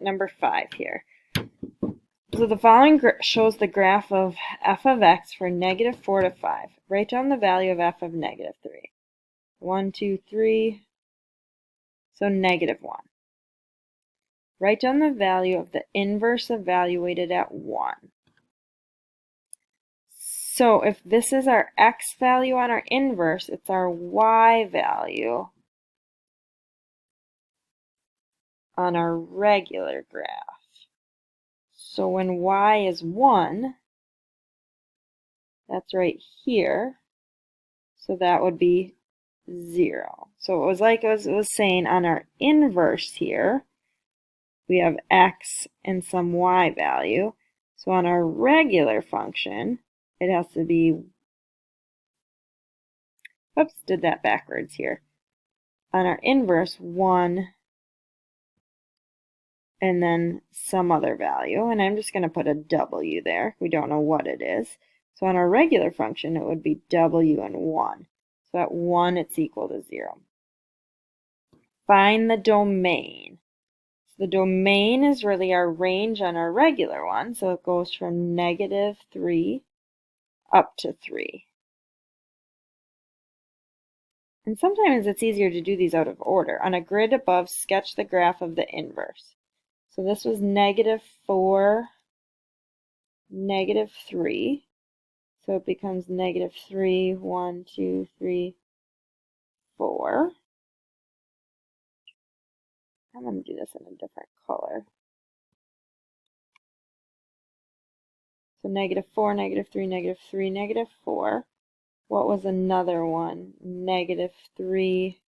number 5 here. So the following shows the graph of f of x for -4 to 5. Write down the value of f of -3. 1, 2, 3, so -1. Write down the value of the inverse evaluated at 1. So if this is our x value on our inverse, it's our y value on our regular graph. So when y is 1, that's right here, so that would be 0. So it was like it was saying on our inverse here, we have x and some y value. So on our regular function, it has to be, oops, did that backwards here. On our inverse, 1 and then some other value, and I'm just going to put a w there. We don't know what it is. So on our regular function, it would be w and 1. So at 1, it's equal to 0. Find the domain. So the domain is really our range on our regular one, so it goes from -3 up to 3. And sometimes it's easier to do these out of order. On a grid above, sketch the graph of the inverse. So this was -4, -3. So it becomes -3, 1, 2, 3, 4. I'm going to do this in a different color. So -4, -3, -3, -4. What was another one? -3,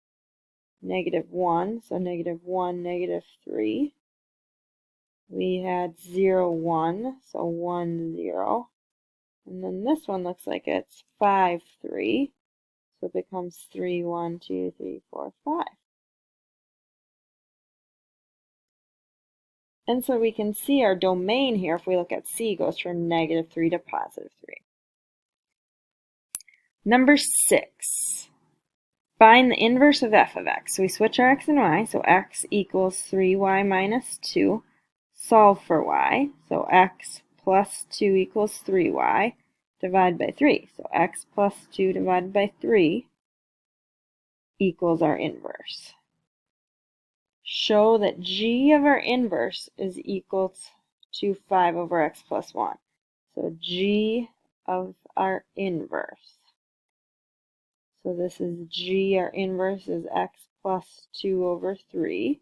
-1. So -1, -3. We had 0, 1. So 1, 0. And then this one looks like it's 5, 3. So it becomes 3, 1, 2, 3, 4, 5. And so we can see our domain here, if we look at C, goes from -3 to +3. Number 6. Find the inverse of f of x. So we switch our x and y, so x equals 3y minus 2. Solve for y, so x plus 2 equals 3y. Divide by 3. So x plus 2 divided by 3 equals our inverse. Show that g of our inverse is equal to 5 over x plus 1. So g of our inverse. So this is g, our inverse is x plus 2 over 3.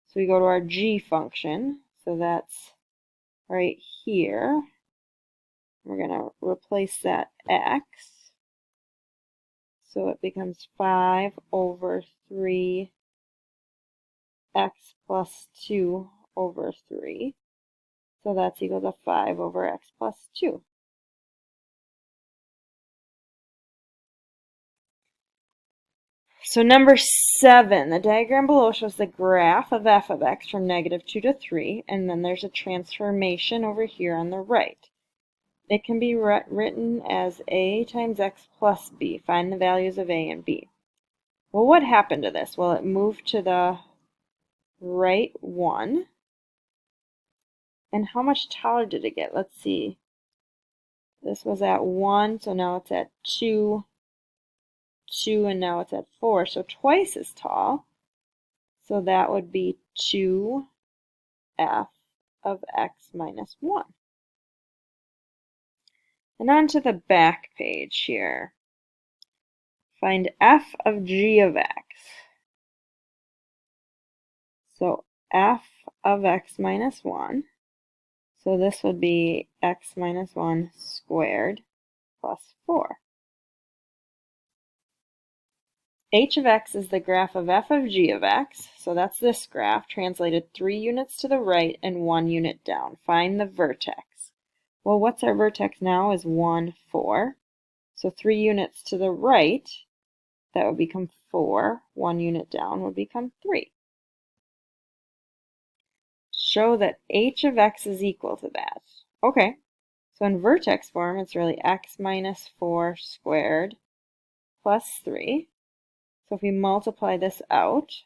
So we go to our g function. So that's right here. We're going to replace that x. So it becomes 5 over 3 x plus 2 over 3. So that's equal to 5 over x plus 2. So number 7, the diagram below shows the graph of f of x from -2 to 3, and then there's a transformation over here on the right. It can be written as a times x plus b. Find the values of a and b. Well, what happened to this? Well, it moved to the right 1. And how much taller did it get? Let's see. This was at 1, so now it's at 2, 2, and now it's at 4, so twice as tall. So that would be 2f of x minus 1. And on to the back page here. Find f of g of x. So f of x minus 1. So this would be x minus 1 squared plus 4. H of x is the graph of f of g of x. So that's this graph, translated 3 units to the right and 1 unit down. Find the vertex. Well, what's our vertex now is 1, 4. So 3 units to the right, that would become 4. 1 unit down would become 3. Show that h of x is equal to that. Okay, so in vertex form, it's really x minus 4 squared plus 3. So if we multiply this out,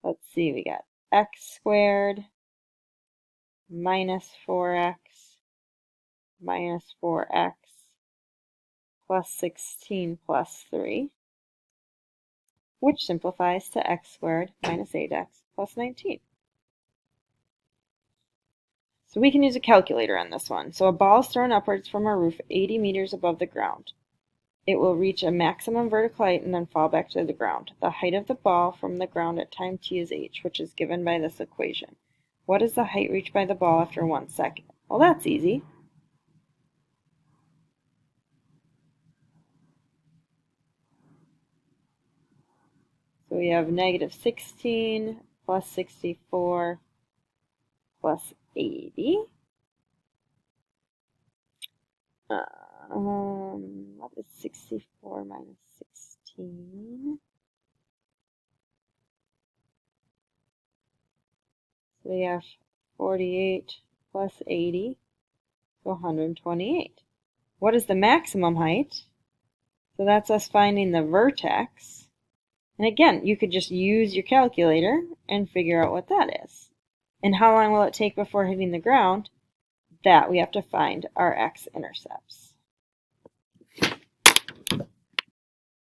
let's see, we got x squared minus 4x minus 4x plus 16 plus 3, which simplifies to x squared minus 8x plus 19. So we can use a calculator on this one. So a ball is thrown upwards from a roof 80 meters above the ground. It will reach a maximum vertical height and then fall back to the ground. The height of the ball from the ground at time t is h, which is given by this equation. What is the height reached by the ball after 1 second? Well, that's easy. So we have negative 16 plus 64 plus 80. What is 64 minus 16? So we have 48 plus 80, so 128. What is the maximum height? So that's us finding the vertex. And again, you could just use your calculator and figure out what that is. And how long will it take before hitting the ground? That we have to find our x-intercepts.